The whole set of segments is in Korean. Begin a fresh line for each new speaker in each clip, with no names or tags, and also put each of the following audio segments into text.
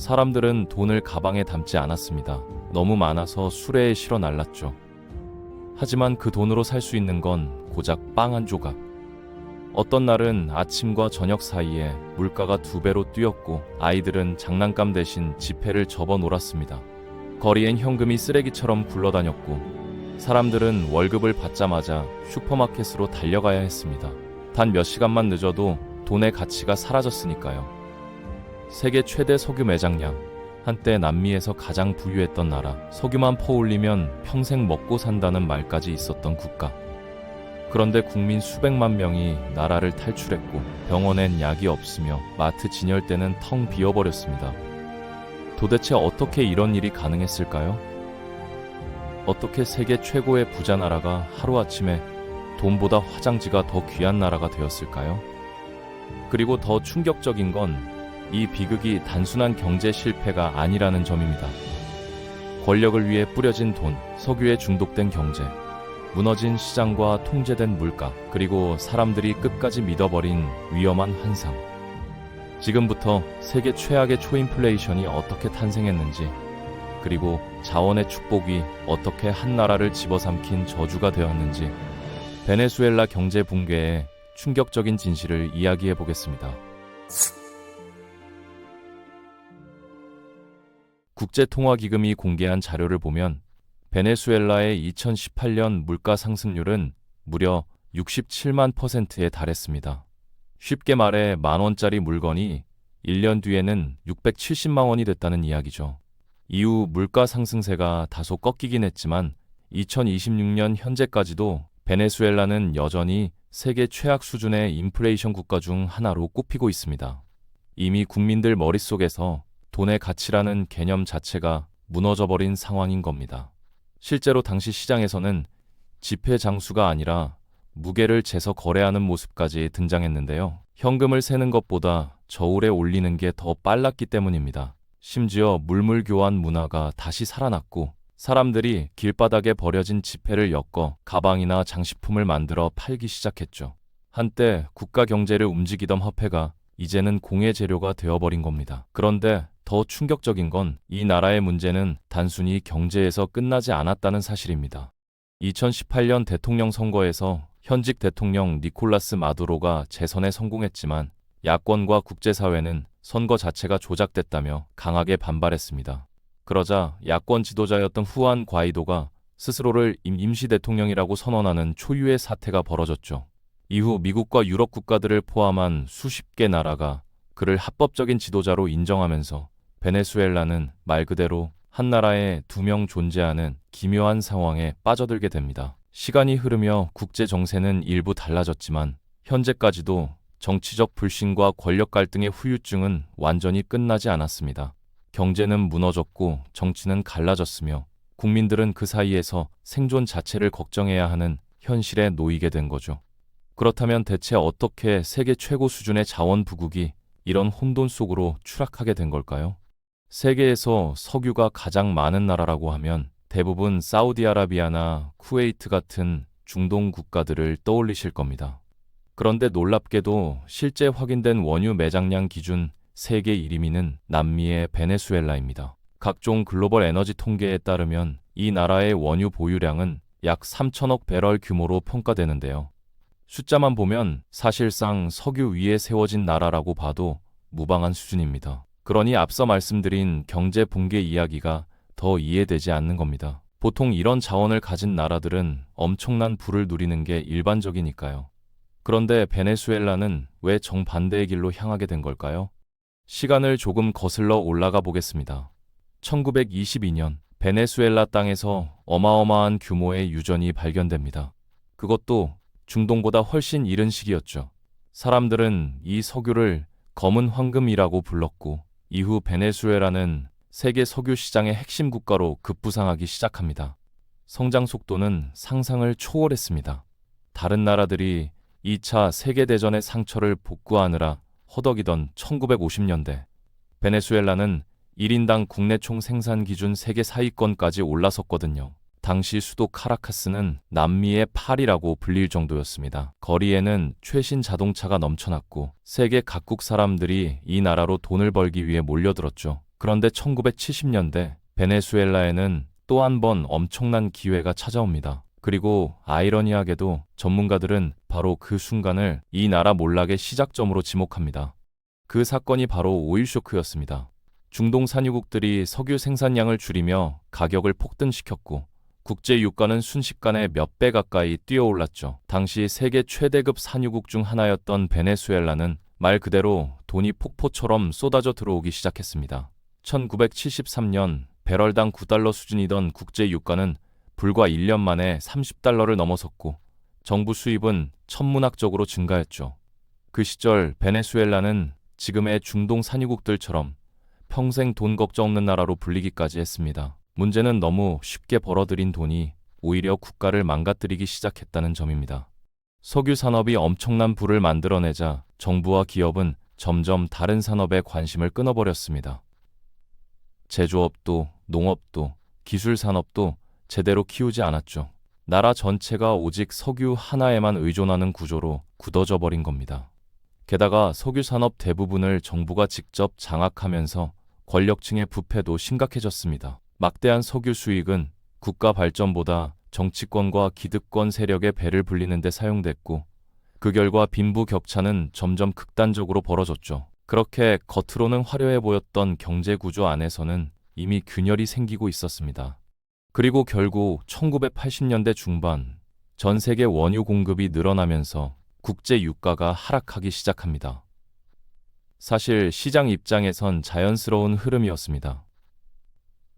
사람들은 돈을 가방에 담지 않았습니다. 너무 많아서 수레에 실어 날랐죠. 하지만 그 돈으로 살 수 있는 건 고작 빵 한 조각. 어떤 날은 아침과 저녁 사이에 물가가 2배로 뛰었고 아이들은 장난감 대신 지폐를 접어 놀았습니다. 거리엔 현금이 쓰레기처럼 굴러다녔고 사람들은 월급을 받자마자 슈퍼마켓으로 달려가야 했습니다. 단 몇 시간만 늦어도 돈의 가치가 사라졌으니까요. 세계 최대 석유 매장량, 한때 남미에서 가장 부유했던 나라, 석유만 퍼올리면 평생 먹고 산다는 말까지 있었던 국가. 그런데 국민 수백만 명이 나라를 탈출했고 병원엔 약이 없으며 마트 진열대는 텅 비어버렸습니다. 도대체 어떻게 이런 일이 가능했을까요? 어떻게 세계 최고의 부자 나라가 하루아침에 돈보다 화장지가 더 귀한 나라가 되었을까요? 그리고 더 충격적인 건 이 비극이 단순한 경제 실패가 아니라는 점입니다. 권력을 위해 뿌려진 돈, 석유에 중독된 경제, 무너진 시장과 통제된 물가, 그리고 사람들이 끝까지 믿어버린 위험한 환상. 지금부터 세계 최악의 초인플레이션이 어떻게 탄생했는지, 그리고 자원의 축복이 어떻게 한 나라를 집어삼킨 저주가 되었는지, 베네수엘라 경제 붕괴의 충격적인 진실을 이야기해 보겠습니다. 국제통화기금이 공개한 자료를 보면 베네수엘라의 2018년 물가 상승률은 무려 67만 %에 달했습니다. 쉽게 말해 10,000원짜리 물건이 1년 뒤에는 670만 원이 됐다는 이야기죠. 이후 물가 상승세가 다소 꺾이긴 했지만 2026년 현재까지도 베네수엘라는 여전히 세계 최악 수준의 인플레이션 국가 중 하나로 꼽히고 있습니다. 이미 국민들 머릿속에서 돈의 가치라는 개념 자체가 무너져버린 상황인 겁니다. 실제로 당시 시장에서는 지폐 장수가 아니라 무게를 재서 거래하는 모습까지 등장했는데요. 현금을 세는 것보다 저울에 올리는 게 더 빨랐기 때문입니다. 심지어 물물 교환 문화가 다시 살아났고 사람들이 길바닥에 버려진 지폐를 엮어 가방이나 장식품을 만들어 팔기 시작했죠. 한때 국가 경제를 움직이던 화폐가 이제는 공예 재료가 되어버린 겁니다. 그런데 더 충격적인 건 이 나라의 문제는 단순히 경제에서 끝나지 않았다는 사실입니다. 2018년 대통령 선거에서 현직 대통령 니콜라스 마두로가 재선에 성공했지만 야권과 국제사회는 선거 자체가 조작됐다며 강하게 반발했습니다. 그러자 야권 지도자였던 후안 과이도가 스스로를 임시 대통령이라고 선언하는 초유의 사태가 벌어졌죠. 이후 미국과 유럽 국가들을 포함한 수십 개 나라가 그를 합법적인 지도자로 인정하면서 베네수엘라는 말 그대로 한 나라에 2명 존재하는 기묘한 상황에 빠져들게 됩니다. 시간이 흐르며 국제 정세는 일부 달라졌지만 현재까지도 정치적 불신과 권력 갈등의 후유증은 완전히 끝나지 않았습니다. 경제는 무너졌고 정치는 갈라졌으며 국민들은 그 사이에서 생존 자체를 걱정해야 하는 현실에 놓이게 된 거죠. 그렇다면 대체 어떻게 세계 최고 수준의 자원 부국이 이런 혼돈 속으로 추락하게 된 걸까요? 세계에서 석유가 가장 많은 나라라고 하면 대부분 사우디아라비아나 쿠웨이트 같은 중동 국가들을 떠올리실 겁니다. 그런데 놀랍게도 실제 확인된 원유 매장량 기준 세계 1위는 남미의 베네수엘라입니다. 각종 글로벌 에너지 통계에 따르면 이 나라의 원유 보유량은 약 3천억 배럴 규모로 평가되는데요. 숫자만 보면 사실상 석유 위에 세워진 나라라고 봐도 무방한 수준입니다. 그러니 앞서 말씀드린 경제 붕괴 이야기가 더 이해되지 않는 겁니다. 보통 이런 자원을 가진 나라들은 엄청난 부를 누리는 게 일반적이니까요. 그런데 베네수엘라는 왜 정반대의 길로 향하게 된 걸까요? 시간을 조금 거슬러 올라가 보겠습니다. 1922년 베네수엘라 땅에서 어마어마한 규모의 유전이 발견됩니다. 그것도 중동보다 훨씬 이른 시기였죠. 사람들은 이 석유를 검은 황금이라고 불렀고 이후 베네수엘라는 세계 석유 시장의 핵심 국가로 급부상하기 시작합니다. 성장 속도는 상상을 초월했습니다. 다른 나라들이 2차 세계대전의 상처를 복구하느라 허덕이던 1950년대, 베네수엘라는 1인당 국내 총 생산 기준 세계 사위권까지 올라섰거든요. 당시 수도 카라카스는 남미의 파리라고 불릴 정도였습니다. 거리에는 최신 자동차가 넘쳐났고 세계 각국 사람들이 이 나라로 돈을 벌기 위해 몰려들었죠. 그런데 1970년대 베네수엘라에는 또 한 번 엄청난 기회가 찾아옵니다. 그리고 아이러니하게도 전문가들은 바로 그 순간을 이 나라 몰락의 시작점으로 지목합니다. 그 사건이 바로 오일 쇼크였습니다. 중동 산유국들이 석유 생산량을 줄이며 가격을 폭등시켰고 국제 유가는 순식간에 몇 배 가까이 뛰어올랐죠. 당시 세계 최대급 산유국 중 하나였던 베네수엘라는 말 그대로 돈이 폭포처럼 쏟아져 들어오기 시작했습니다. 1973년 배럴당 9달러 수준이던 국제 유가는 불과 1년 만에 30달러를 넘어섰고 정부 수입은 천문학적으로 증가했죠. 그 시절 베네수엘라는 지금의 중동 산유국들처럼 평생 돈 걱정 없는 나라로 불리기까지 했습니다. 문제는 너무 쉽게 벌어들인 돈이 오히려 국가를 망가뜨리기 시작했다는 점입니다. 석유 산업이 엄청난 부를 만들어내자 정부와 기업은 점점 다른 산업에 관심을 끊어버렸습니다. 제조업도, 농업도, 기술 산업도 제대로 키우지 않았죠. 나라 전체가 오직 석유 하나에만 의존하는 구조로 굳어져 버린 겁니다. 게다가 석유 산업 대부분을 정부가 직접 장악하면서 권력층의 부패도 심각해졌습니다. 막대한 석유 수익은 국가 발전보다 정치권과 기득권 세력의 배를 불리는 데 사용됐고 그 결과 빈부 격차는 점점 극단적으로 벌어졌죠. 그렇게 겉으로는 화려해 보였던 경제 구조 안에서는 이미 균열이 생기고 있었습니다. 그리고 결국 1980년대 중반 전 세계 원유 공급이 늘어나면서 국제 유가가 하락하기 시작합니다. 사실 시장 입장에선 자연스러운 흐름이었습니다.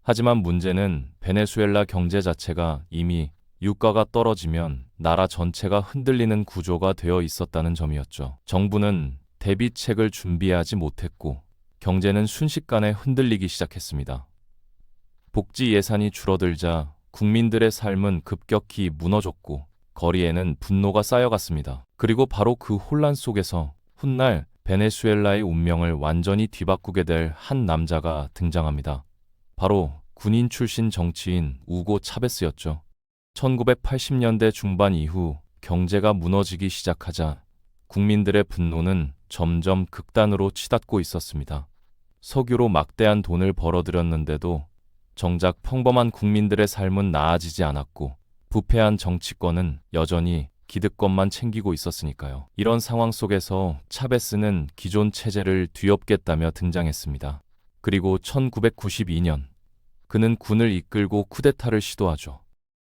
하지만 문제는 베네수엘라 경제 자체가 이미 유가가 떨어지면 나라 전체가 흔들리는 구조가 되어 있었다는 점이었죠. 정부는 대비책을 준비하지 못했고 경제는 순식간에 흔들리기 시작했습니다. 복지 예산이 줄어들자 국민들의 삶은 급격히 무너졌고 거리에는 분노가 쌓여갔습니다. 그리고 바로 그 혼란 속에서 훗날 베네수엘라의 운명을 완전히 뒤바꾸게 될 한 남자가 등장합니다. 바로 군인 출신 정치인 우고 차베스였죠. 1980년대 중반 이후 경제가 무너지기 시작하자 국민들의 분노는 점점 극단으로 치닫고 있었습니다. 석유로 막대한 돈을 벌어들였는데도 정작 평범한 국민들의 삶은 나아지지 않았고 부패한 정치권은 여전히 기득권만 챙기고 있었으니까요. 이런 상황 속에서 차베스는 기존 체제를 뒤엎겠다며 등장했습니다. 그리고 1992년 그는 군을 이끌고 쿠데타를 시도하죠.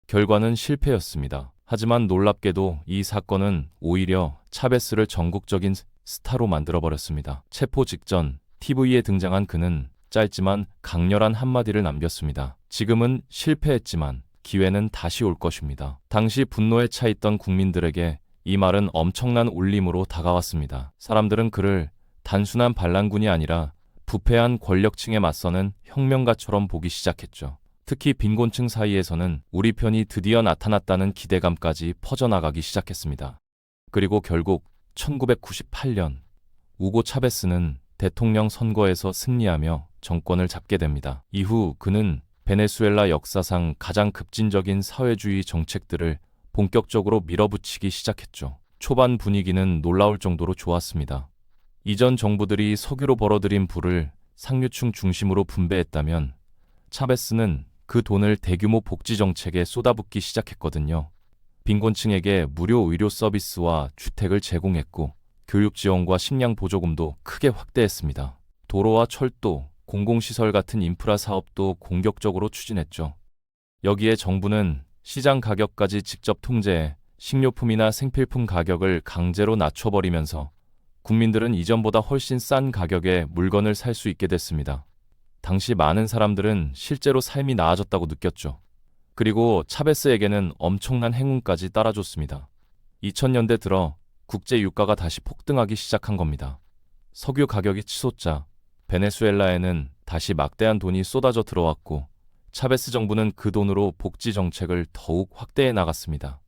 결과는 실패였습니다. 하지만 놀랍게도 이 사건은 오히려 차베스를 전국적인 스타로 만들어버렸습니다. 체포 직전 TV에 등장한 그는 짧지만 강렬한 한마디를 남겼습니다. 지금은 실패했지만 기회는 다시 올 것입니다. 당시 분노에 차 있던 국민들에게 이 말은 엄청난 울림으로 다가왔습니다. 사람들은 그를 단순한 반란군이 아니라 부패한 권력층에 맞서는 혁명가처럼 보기 시작했죠. 특히 빈곤층 사이에서는 우리 편이 드디어 나타났다는 기대감까지 퍼져나가기 시작했습니다. 그리고 결국 1998년 우고 차베스는 대통령 선거에서 승리하며 정권을 잡게 됩니다. 이후 그는 베네수엘라 역사상 가장 급진적인 사회주의 정책들을 본격적으로 밀어붙이기 시작했죠. 초반 분위기는 놀라울 정도로 좋았습니다. 이전 정부들이 석유로 벌어들인 부를 상류층 중심으로 분배했다면 차베스는 그 돈을 대규모 복지 정책에 쏟아붓기 시작했거든요. 빈곤층에게 무료 의료 서비스와 주택을 제공했고 교육 지원과 식량 보조금도 크게 확대했습니다. 도로와 철도, 공공시설 같은 인프라 사업도 공격적으로 추진했죠. 여기에 정부는 시장 가격까지 직접 통제해 식료품이나 생필품 가격을 강제로 낮춰버리면서 국민들은 이전보다 훨씬 싼 가격에 물건을 살 수 있게 됐습니다. 당시 많은 사람들은 실제로 삶이 나아졌다고 느꼈죠. 그리고 차베스에게는 엄청난 행운까지 따라줬습니다. 2000년대 들어 국제 유가가 다시 폭등하기 시작한 겁니다. 석유 가격이 치솟자 베네수엘라에는 다시 막대한 돈이 쏟아져 들어왔고 차베스 정부는 그 돈으로 복지 정책을 더욱 확대해 나갔습니다.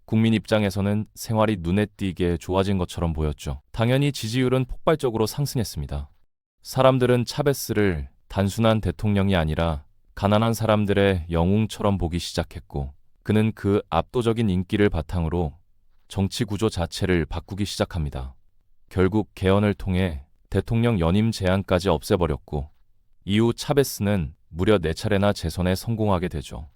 국민 입장에서는 생활이 눈에 띄게 좋아진 것처럼 보였죠. 당연히 지지율은 폭발적으로 상승했습니다. 사람들은 차베스를 단순한 대통령이 아니라 가난한 사람들의 영웅처럼 보기 시작했고 그는 그 압도적인 인기를 바탕으로 정치 구조 자체를 바꾸기 시작합니다. 결국 개헌을 통해 대통령 연임 제한까지 없애버렸고 이후 차베스는 무려 4차례나 재선에 성공하게 되죠.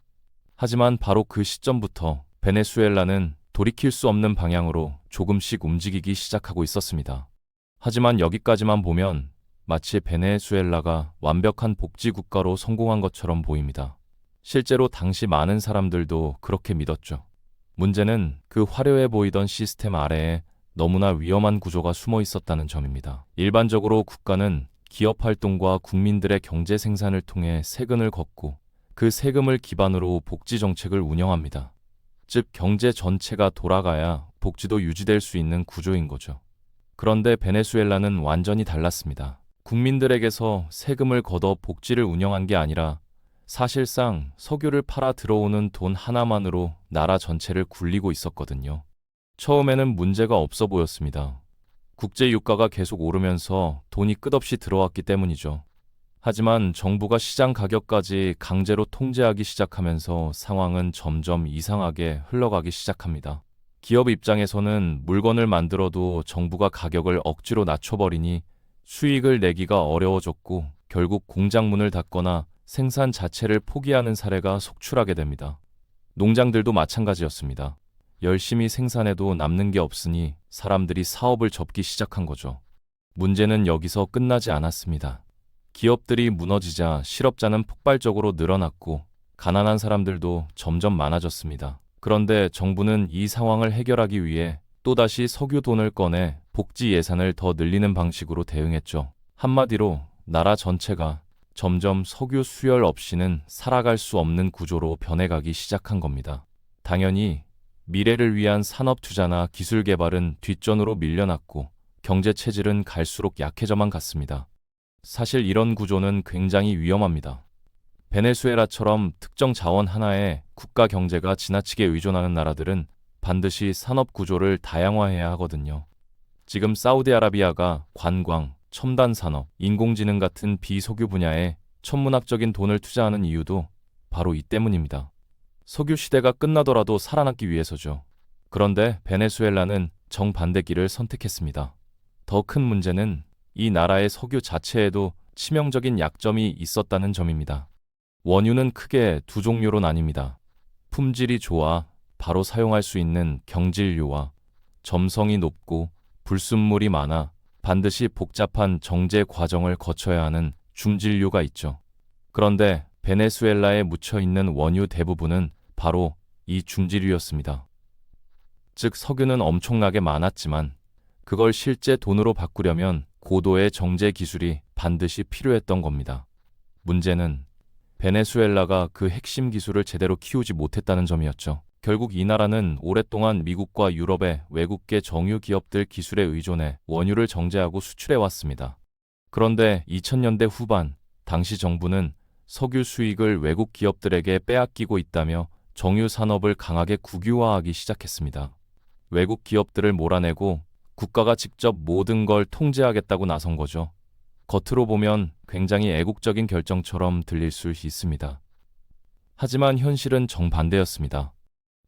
하지만 바로 그 시점부터 베네수엘라는 돌이킬 수 없는 방향으로 조금씩 움직이기 시작하고 있었습니다. 하지만 여기까지만 보면 마치 베네수엘라가 완벽한 복지 국가로 성공한 것처럼 보입니다. 실제로 당시 많은 사람들도 그렇게 믿었죠. 문제는 그 화려해 보이던 시스템 아래에 너무나 위험한 구조가 숨어 있었다는 점입니다. 일반적으로 국가는 기업 활동과 국민들의 경제 생산을 통해 세금을 걷고 그 세금을 기반으로 복지 정책을 운영합니다. 즉 경제 전체가 돌아가야 복지도 유지될 수 있는 구조인 거죠. 그런데 베네수엘라는 완전히 달랐습니다. 국민들에게서 세금을 걷어 복지를 운영한 게 아니라 사실상 석유를 팔아 들어오는 돈 하나만으로 나라 전체를 굴리고 있었거든요. 처음에는 문제가 없어 보였습니다. 국제 유가가 계속 오르면서 돈이 끝없이 들어왔기 때문이죠. 하지만 정부가 시장 가격까지 강제로 통제하기 시작하면서 상황은 점점 이상하게 흘러가기 시작합니다. 기업 입장에서는 물건을 만들어도 정부가 가격을 억지로 낮춰버리니 수익을 내기가 어려워졌고 결국 공장 문을 닫거나 생산 자체를 포기하는 사례가 속출하게 됩니다. 농장들도 마찬가지였습니다. 열심히 생산해도 남는 게 없으니 사람들이 사업을 접기 시작한 거죠. 문제는 여기서 끝나지 않았습니다. 기업들이 무너지자 실업자는 폭발적으로 늘어났고 가난한 사람들도 점점 많아졌습니다. 그런데 정부는 이 상황을 해결하기 위해 또다시 석유 돈을 꺼내 복지 예산을 더 늘리는 방식으로 대응했죠. 한마디로 나라 전체가 점점 석유 수열 없이는 살아갈 수 없는 구조로 변해가기 시작한 겁니다. 당연히 미래를 위한 산업 투자나 기술 개발은 뒷전으로 밀려났고 경제 체질은 갈수록 약해져만 갔습니다. 사실 이런 구조는 굉장히 위험합니다. 베네수엘라처럼 특정 자원 하나에 국가 경제가 지나치게 의존하는 나라들은 반드시 산업 구조를 다양화해야 하거든요. 지금 사우디아라비아가 관광, 첨단 산업, 인공지능 같은 비석유 분야에 천문학적인 돈을 투자하는 이유도 바로 이 때문입니다. 석유 시대가 끝나더라도 살아남기 위해서죠. 그런데 베네수엘라는 정반대 길을 선택했습니다. 더 큰 문제는 이 나라의 석유 자체에도 치명적인 약점이 있었다는 점입니다. 원유는 크게 두 종류로 나뉩니다. 품질이 좋아 바로 사용할 수 있는 경질유와 점성이 높고 불순물이 많아 반드시 복잡한 정제 과정을 거쳐야 하는 중질유가 있죠. 그런데 베네수엘라에 묻혀 있는 원유 대부분은 바로 이 중질유였습니다. 즉 석유는 엄청나게 많았지만 그걸 실제 돈으로 바꾸려면 고도의 정제 기술이 반드시 필요했던 겁니다. 문제는 베네수엘라가 그 핵심 기술을 제대로 키우지 못했다는 점이었죠. 결국 이 나라는 오랫동안 미국과 유럽의 외국계 정유 기업들 기술에 의존해 원유를 정제하고 수출해 왔습니다. 그런데 2000년대 후반 당시 정부는 석유 수익을 외국 기업들에게 빼앗기고 있다며 정유 산업을 강하게 국유화하기 시작했습니다. 외국 기업들을 몰아내고 국가가 직접 모든 걸 통제하겠다고 나선 거죠. 겉으로 보면 굉장히 애국적인 결정처럼 들릴 수 있습니다. 하지만 현실은 정반대였습니다.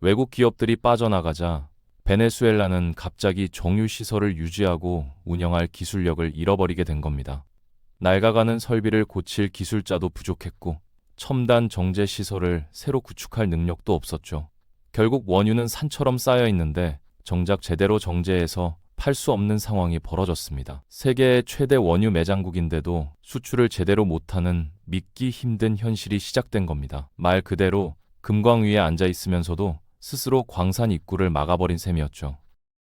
외국 기업들이 빠져나가자 베네수엘라는 갑자기 정유 시설을 유지하고 운영할 기술력을 잃어버리게 된 겁니다. 낡아가는 설비를 고칠 기술자도 부족했고 첨단 정제 시설을 새로 구축할 능력도 없었죠. 결국 원유는 산처럼 쌓여 있는데 정작 제대로 정제해서 팔 수 없는 상황이 벌어졌습니다. 세계의 최대 원유 매장국인데도 수출을 제대로 못하는 믿기 힘든 현실이 시작된 겁니다. 말 그대로 금광 위에 앉아 있으면서도 스스로 광산 입구를 막아버린 셈이었죠.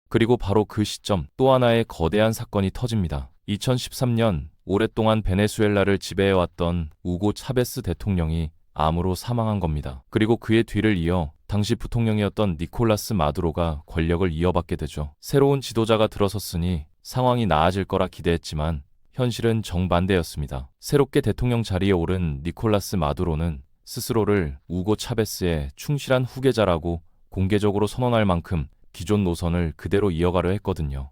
그리고 바로 그 시점 또 하나의 거대한 사건이 터집니다. 2013년 오랫동안 베네수엘라를 지배해왔던 우고 차베스 대통령이 암으로 사망한 겁니다. 그리고 그의 뒤를 이어 당시 부통령이었던 니콜라스 마두로가 권력을 이어받게 되죠. 새로운 지도자가 들어섰으니 상황이 나아질 거라 기대했지만 현실은 정반대였습니다. 새롭게 대통령 자리에 오른 니콜라스 마두로는 스스로를 우고 차베스의 충실한 후계자라고 공개적으로 선언할 만큼 기존 노선을 그대로 이어가려 했거든요.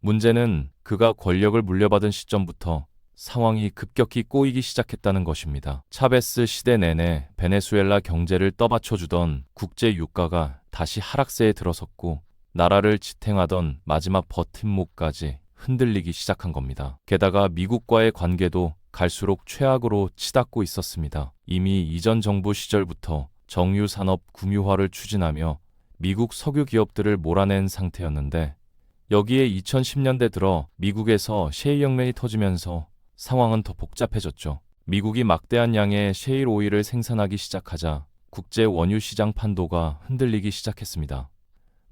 문제는 그가 권력을 물려받은 시점부터 상황이 급격히 꼬이기 시작했다는 것입니다. 차베스 시대 내내 베네수엘라 경제를 떠받쳐주던 국제 유가가 다시 하락세에 들어섰고 나라를 지탱하던 마지막 버팀목까지 흔들리기 시작한 겁니다. 게다가 미국과의 관계도 갈수록 최악으로 치닫고 있었습니다. 이미 이전 정부 시절부터 정유 산업 국유화를 추진하며 미국 석유 기업들을 몰아낸 상태였는데 여기에 2010년대 들어 미국에서 셰일 혁명이 터지면서 상황은 더 복잡해졌죠. 미국이 막대한 양의 셰일 오일을 생산하기 시작하자 국제 원유 시장 판도가 흔들리기 시작했습니다.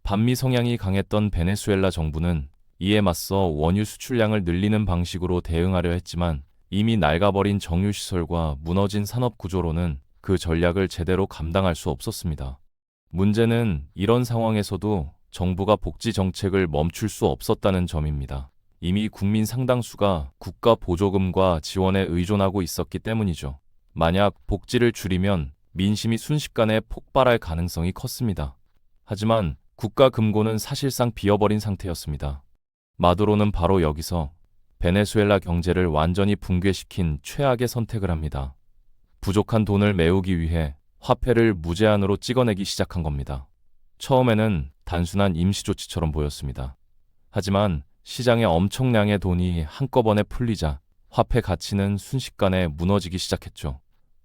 반미 성향이 강했던 베네수엘라 정부는 이에 맞서 원유 수출량을 늘리는 방식으로 대응하려 했지만 이미 낡아버린 정유시설과 무너진 산업 구조로는 그 전략을 제대로 감당할 수 없었습니다. 문제는 이런 상황에서도 정부가 복지 정책을 멈출 수 없었다는 점입니다. 이미 국민 상당수가 국가 보조금과 지원에 의존하고 있었기 때문이죠. 만약 복지를 줄이면 민심이 순식간에 폭발할 가능성이 컸습니다. 하지만 국가 금고는 사실상 비어버린 상태였습니다. 마두로는 바로 여기서 베네수엘라 경제를 완전히 붕괴시킨 최악의 선택을 합니다. 부족한 돈을 메우기 위해 화폐를 무제한으로 찍어내기 시작한 겁니다. 처음에는 단순한 임시조치처럼 보였습니다. 하지만 시장에 엄청량의 돈이 한꺼번에 풀리자 화폐 가치는 순식간에 무너지기 시작했죠.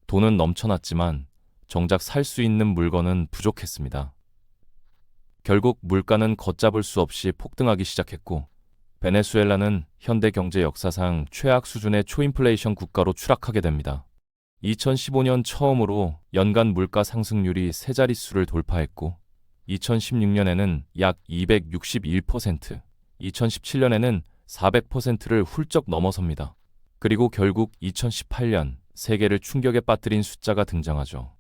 돈은 넘쳐났지만 정작 살 수 있는 물건은 부족했습니다. 결국 물가는 걷잡을 수 없이 폭등하기 시작했고 베네수엘라는 현대 경제 역사상 최악 수준의 초인플레이션 국가로 추락하게 됩니다. 2015년 처음으로 연간 물가 상승률이 세 자릿수를 돌파했고 2016년에는 약 261%, 2017년에는 400%를 훌쩍 넘어섭니다. 그리고 결국 2018년 세계를 충격에 빠뜨린 숫자가 등장하죠.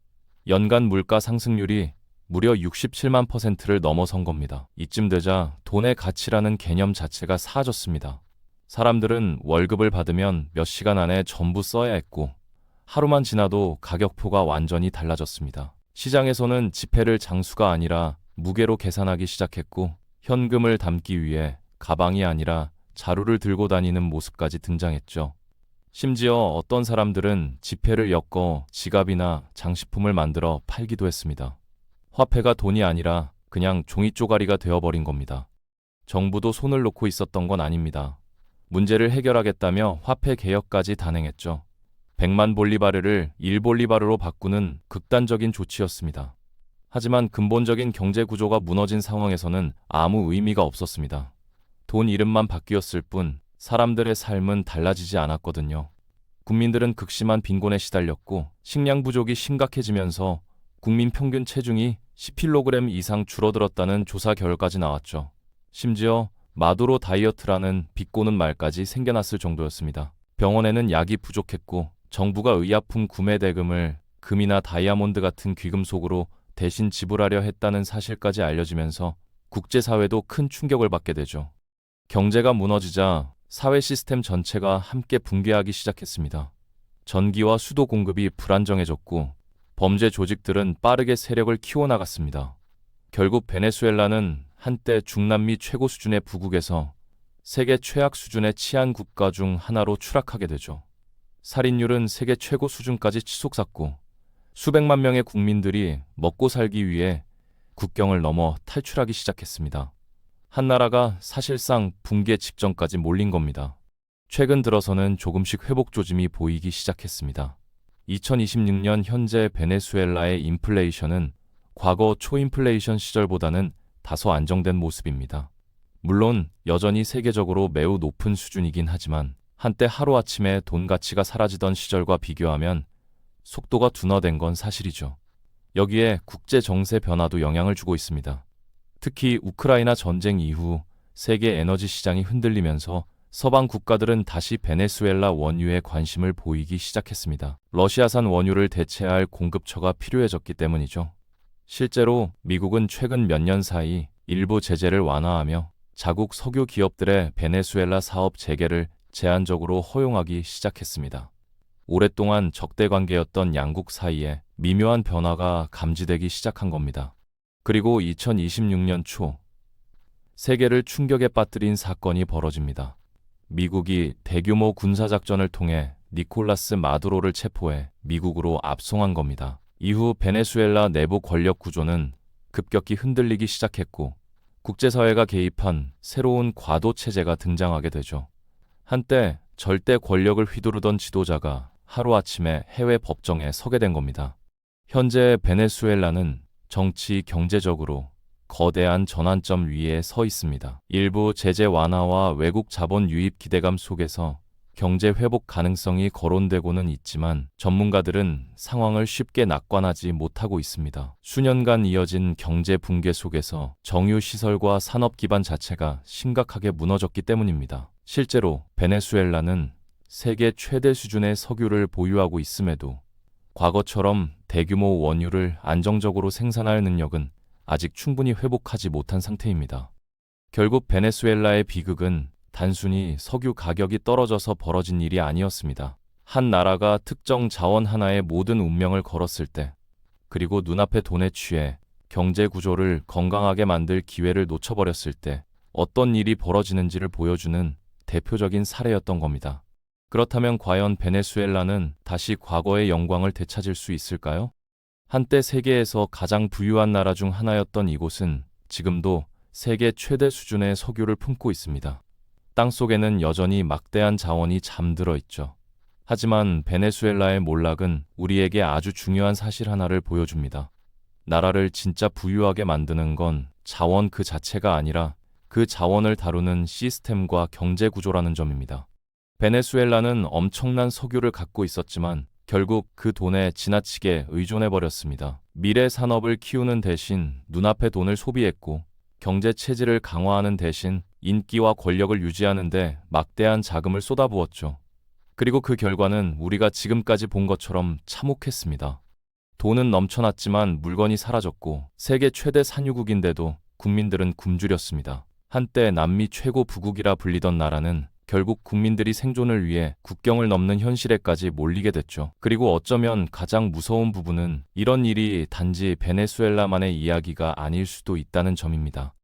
연간 물가 상승률이 무려 67만 %를 넘어선 겁니다. 이쯤 되자 돈의 가치라는 개념 자체가 사라졌습니다. 사람들은 월급을 받으면 몇 시간 안에 전부 써야 했고 하루만 지나도 가격표가 완전히 달라졌습니다. 시장에서는 지폐를 장수가 아니라 무게로 계산하기 시작했고 현금을 담기 위해 가방이 아니라 자루를 들고 다니는 모습까지 등장했죠. 심지어 어떤 사람들은 지폐를 엮어 지갑이나 장식품을 만들어 팔기도 했습니다. 화폐가 돈이 아니라 그냥 종이 쪼가리가 되어버린 겁니다. 정부도 손을 놓고 있었던 건 아닙니다. 문제를 해결하겠다며 화폐 개혁까지 단행했죠. 100만 볼리바르를 1볼리바르로 바꾸는 극단적인 조치였습니다. 하지만 근본적인 경제 구조가 무너진 상황에서는 아무 의미가 없었습니다. 돈 이름만 바뀌었을 뿐 사람들의 삶은 달라지지 않았거든요. 국민들은 극심한 빈곤에 시달렸고 식량 부족이 심각해지면서 국민 평균 체중이 10kg 이상 줄어들었다는 조사 결과까지 나왔죠. 심지어 마두로 다이어트라는 비꼬는 말까지 생겨났을 정도였습니다. 병원에는 약이 부족했고 정부가 의약품 구매 대금을 금이나 다이아몬드 같은 귀금속으로 대신 지불하려 했다는 사실까지 알려지면서 국제사회도 큰 충격을 받게 되죠. 경제가 무너지자 사회 시스템 전체가 함께 붕괴하기 시작했습니다. 전기와 수도 공급이 불안정해졌고 범죄 조직들은 빠르게 세력을 키워나갔습니다. 결국 베네수엘라는 한때 중남미 최고 수준의 부국에서 세계 최악 수준의 치안 국가 중 하나로 추락하게 되죠. 살인율은 세계 최고 수준까지 치솟았고 수백만 명의 국민들이 먹고 살기 위해 국경을 넘어 탈출하기 시작했습니다. 한 나라가 사실상 붕괴 직전까지 몰린 겁니다. 최근 들어서는 조금씩 회복 조짐이 보이기 시작했습니다. 2026년 현재 베네수엘라의 인플레이션은 과거 초인플레이션 시절보다는 다소 안정된 모습입니다. 물론 여전히 세계적으로 매우 높은 수준이긴 하지만 한때 하루아침에 돈 가치가 사라지던 시절과 비교하면 속도가 둔화된 건 사실이죠. 여기에 국제 정세 변화도 영향을 주고 있습니다. 특히 우크라이나 전쟁 이후 세계 에너지 시장이 흔들리면서 서방 국가들은 다시 베네수엘라 원유에 관심을 보이기 시작했습니다. 러시아산 원유를 대체할 공급처가 필요해졌기 때문이죠. 실제로 미국은 최근 몇 년 사이 일부 제재를 완화하며 자국 석유 기업들의 베네수엘라 사업 재개를 제한적으로 허용하기 시작했습니다. 오랫동안 적대 관계였던 양국 사이에 미묘한 변화가 감지되기 시작한 겁니다. 그리고 2026년 초 세계를 충격에 빠뜨린 사건이 벌어집니다. 미국이 대규모 군사작전을 통해 니콜라스 마두로를 체포해 미국으로 압송한 겁니다. 이후 베네수엘라 내부 권력 구조는 급격히 흔들리기 시작했고 국제사회가 개입한 새로운 과도 체제가 등장하게 되죠. 한때 절대 권력을 휘두르던 지도자가 하루아침에 해외 법정에 서게 된 겁니다. 현재 베네수엘라는 정치, 경제적으로 거대한 전환점 위에 서 있습니다. 일부 제재 완화와 외국 자본 유입 기대감 속에서 경제 회복 가능성이 거론되고는 있지만 전문가들은 상황을 쉽게 낙관하지 못하고 있습니다. 수년간 이어진 경제 붕괴 속에서 정유 시설과 산업 기반 자체가 심각하게 무너졌기 때문입니다. 실제로 베네수엘라는 세계 최대 수준의 석유를 보유하고 있음에도 과거처럼 대규모 원유를 안정적으로 생산할 능력은 아직 충분히 회복하지 못한 상태입니다. 결국 베네수엘라의 비극은 단순히 석유 가격이 떨어져서 벌어진 일이 아니었습니다. 한 나라가 특정 자원 하나에 모든 운명을 걸었을 때, 그리고 눈앞의 돈에 취해 경제 구조를 건강하게 만들 기회를 놓쳐버렸을 때 어떤 일이 벌어지는지를 보여주는 대표적인 사례였던 겁니다. 그렇다면 과연 베네수엘라는 다시 과거의 영광을 되찾을 수 있을까요? 한때 세계에서 가장 부유한 나라 중 하나였던 이곳은 지금도 세계 최대 수준의 석유를 품고 있습니다. 땅속에는 여전히 막대한 자원이 잠들어 있죠. 하지만 베네수엘라의 몰락은 우리에게 아주 중요한 사실 하나를 보여줍니다. 나라를 진짜 부유하게 만드는 건 자원 그 자체가 아니라 그 자원을 다루는 시스템과 경제 구조라는 점입니다. 베네수엘라는 엄청난 석유를 갖고 있었지만 결국 그 돈에 지나치게 의존해버렸습니다. 미래 산업을 키우는 대신 눈앞의 돈을 소비했고 경제 체질을 강화하는 대신 인기와 권력을 유지하는 데 막대한 자금을 쏟아부었죠. 그리고 그 결과는 우리가 지금까지 본 것처럼 참혹했습니다. 돈은 넘쳐났지만 물건이 사라졌고 세계 최대 산유국인데도 국민들은 굶주렸습니다. 한때 남미 최고 부국이라 불리던 나라는 결국 국민들이 생존을 위해 국경을 넘는 현실에까지 몰리게 됐죠. 그리고 어쩌면 가장 무서운 부분은 이런 일이 단지 베네수엘라만의 이야기가 아닐 수도 있다는 점입니다.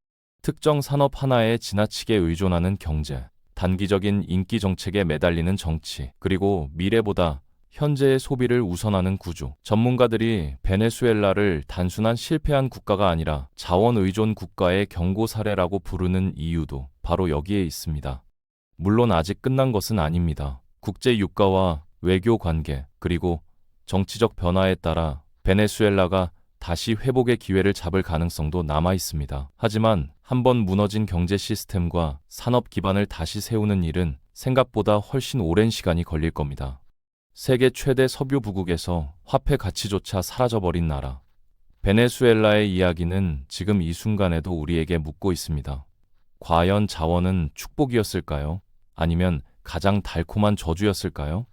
특정 산업 하나에 지나치게 의존하는 경제, 단기적인 인기 정책에 매달리는 정치, 그리고 미래보다 현재의 소비를 우선하는 구조. 전문가들이 베네수엘라를 단순한 실패한 국가가 아니라 자원 의존 국가의 경고 사례라고 부르는 이유도 바로 여기에 있습니다. 물론 아직 끝난 것은 아닙니다. 국제 유가와 외교 관계, 그리고 정치적 변화에 따라 베네수엘라가 다시 회복의 기회를 잡을 가능성도 남아 있습니다. 하지만 한번 무너진 경제 시스템과 산업 기반을 다시 세우는 일은 생각보다 훨씬 오랜 시간이 걸릴 겁니다. 세계 최대 석유 부국에서 화폐 가치조차 사라져버린 나라. 베네수엘라의 이야기는 지금 이 순간에도 우리에게 묻고 있습니다. 과연 자원은 축복이었을까요? 아니면 가장 달콤한 저주였을까요?